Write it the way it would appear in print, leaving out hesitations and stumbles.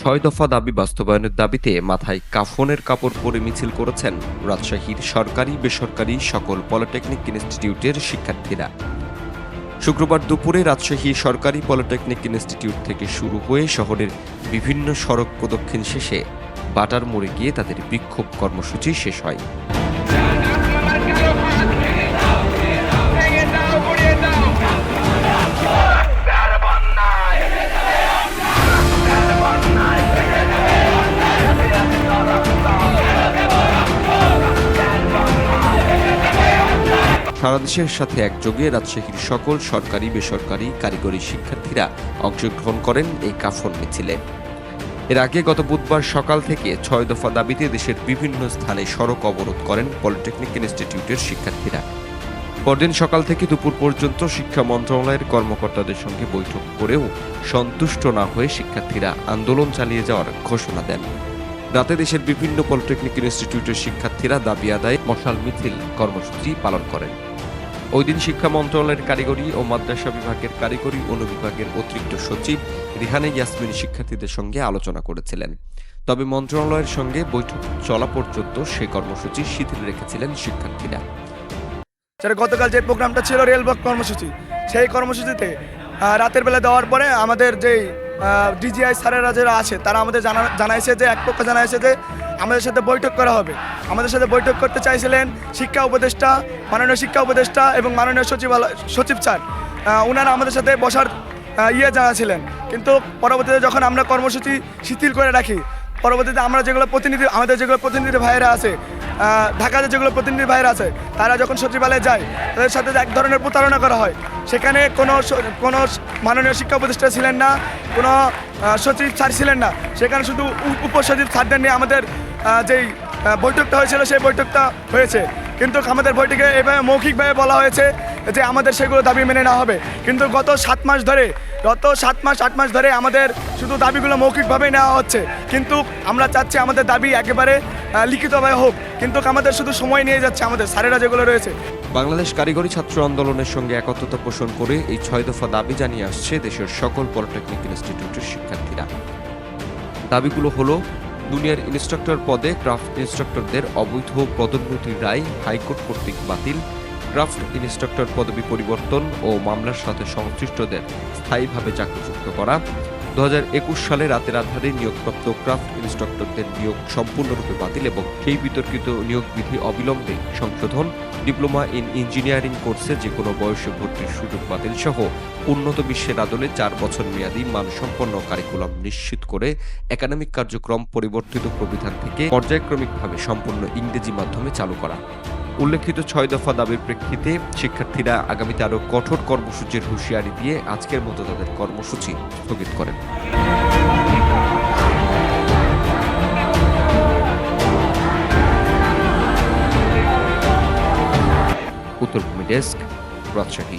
৬ দফা দাবি বাস্তবায়নের দাবিতে মাথায় কাফনের কাপড় পরে মিছিল করেছেন রাজশাহীর সরকারি বেসরকারি সকল পলিটেকনিক ইনস্টিটিউটের শিক্ষার্থীরা। শুক্রবার দুপুরে রাজশাহী সরকারি পলিটেকনিক ইনস্টিটিউট থেকে শুরু হয়ে শহরের বিভিন্ন সড়ক প্রদক্ষিণ শেষে বাটার মোড়ে গিয়ে তাদের বিক্ষোভ কর্মসূচি শেষ হয়। সারা দেশের সাথে একযোগে রাজশাহীর সকল সরকারি বেসরকারি কারিগরি শিক্ষার্থীরা অংশগ্রহণ করেন এই কাফন মিছিলে। এর আগে গত বুধবার সকাল থেকে ৬ দফা দাবিতে দেশের বিভিন্ন স্থানে সড়ক অবরোধ করেন পলিটেকনিক ইনস্টিটিউটের শিক্ষার্থীরা। পরদিন সকাল থেকে দুপুর পর্যন্ত শিক্ষা মন্ত্রণালয়ের কর্মকর্তাদের সঙ্গে বৈঠক করেও সন্তুষ্ট না হয়ে শিক্ষার্থীরা আন্দোলন চালিয়ে যাওয়ার ঘোষণা দেন। রাতে দেশের বিভিন্ন পলিটেকনিক ইনস্টিটিউটের শিক্ষার্থীরা দাবি আদায়ে মশাল মিছিল কর্মসূচি পালন করেন। ওই দিন শিক্ষা মন্ত্রণালয়ের কারিগরি ও মাদ্রাসা বিভাগের কারিগরি অনুবিভাগের অতিরিক্ত সচিব রিহানা ইয়াসমিন শিক্ষার্থীদের সঙ্গে আলোচনা করেছিলেন। তবে মন্ত্রণালয়ের সঙ্গে বৈঠক চলা পর্যন্ত সে কর্মসূচি শিথিল রেখেছিলেন শিক্ষার্থীরা। গতকাল যে প্রোগ্রামটা ছিল রেল ব্লক কর্মসূচি, সেই কর্মসূচিতে রাতের বেলা দেওয়ার পরে আমাদের যেই ডিজিআই স্যারেরা যারা আছে তারা আমাদের জানাইছে যে এক পক্ষ জানাইছে যে আমাদের সাথে বৈঠক করা হবে। আমাদের সাথে বৈঠক করতে চাইছিলেন শিক্ষা উপদেষ্টা, মাননীয় শিক্ষা উপদেষ্টা এবং মাননীয় সচিব স্যার। ওনারা আমাদের সাথে বসার জানাছিলেন, কিন্তু পরবর্তীতে যখন আমরা কর্মসূচি শিথিল করে রাখি, পরবর্তীতে আমরা আমাদের যেগুলো প্রতিনিধি ভাইয়েরা আছে ঢাকাতে যেগুলো প্রতিনিধি ভাইয়েরা আছে তারা যখন সচিবালয়ে যায় তাদের সাথে এক ধরনের প্রতারণা করা হয়। সেখানে কোনো মাননীয় শিক্ষা উপদেষ্টা ছিলেন না, কোনো সচিব স্যার ছিলেন না, সেখানে শুধু উপসচিব স্যারদের নিয়ে আমাদের যেই বৈঠকটা হয়েছিল সেই বৈঠকটা হয়েছে। কিন্তু আমাদের বৈঠকে এভাবে মৌখিকভাবে বলা হয়েছে যে আমাদের সেগুলো দাবি মেনে নেওয়া হবে, কিন্তু গত 7 মাস 8 মাস ধরে আমাদের শুধু দাবিগুলো মৌখিকভাবে নেওয়া হচ্ছে। কিন্তু আমরা চাচ্ছি আমাদের দাবি একেবারে লিখিতভাবে হোক, কিন্তু আমাদের শুধু সময় নিয়ে যাচ্ছে আমাদের স্যারেরা যেগুলো রয়েছে। বাংলাদেশ কারিগরি ছাত্র আন্দোলনের সঙ্গে একত্রতা পোষণ করে এই ৬ দফা দাবি জানিয়ে আসছে দেশের সকল পলিটেকনিক ইনস্টিটিউটের শিক্ষার্থীরা। দাবিগুলো হলো জুনিয়র ইনস্ট্রাক্টর পদে ক্রাফট ইনস্ট্রাক্টরদের অবৈধ পদোন্নতির রায় হাইকোর্ট কর্তৃক বাতিল, ক্রাফট ইনস্ট্রাক্টর পদবি পরিবর্তন ও মামলার সাথে সংশ্লিষ্টদের স্থায়ীভাবে চাকরিযুক্ত করা, 2021 সালে রাতের আধারে নিয়োগপ্রাপ্ত ক্রাফট ইনস্ট্রাক্টরদের নিয়োগ সম্পূর্ণরূপে বাতিল এবং সেই বিতর্কিত নিয়োগ বিধি অবিলম্বে সংশোধন, ডিপ্লোমা ইন ইঞ্জিনিয়ারিং কোর্সে যে কোনো বয়সে ভর্তির সুযোগ বাতিল সহ উন্নত বিশ্বের আদলে 4 বছর মেয়াদী মানসম্পন্ন কারিকুলাম নিশ্চিত করে একাডেমিক কার্যক্রম পরিবর্তিত প্রবিধান থেকে পর্যায়ক্রমিকভাবে সম্পূর্ণ ইংরেজি মাধ্যমে চালু করা। উল্লেখিত ৬ দফা দাবির প্রেক্ষিতে শিক্ষার্থীরা আগামীতে আরও কঠোর কর্মসূচির হুঁশিয়ারি দিয়ে আজকের মতো তাদের কর্মসূচি স্থগিত করেন। উত্তরভূমি ডেস্ক, রাজশাহী।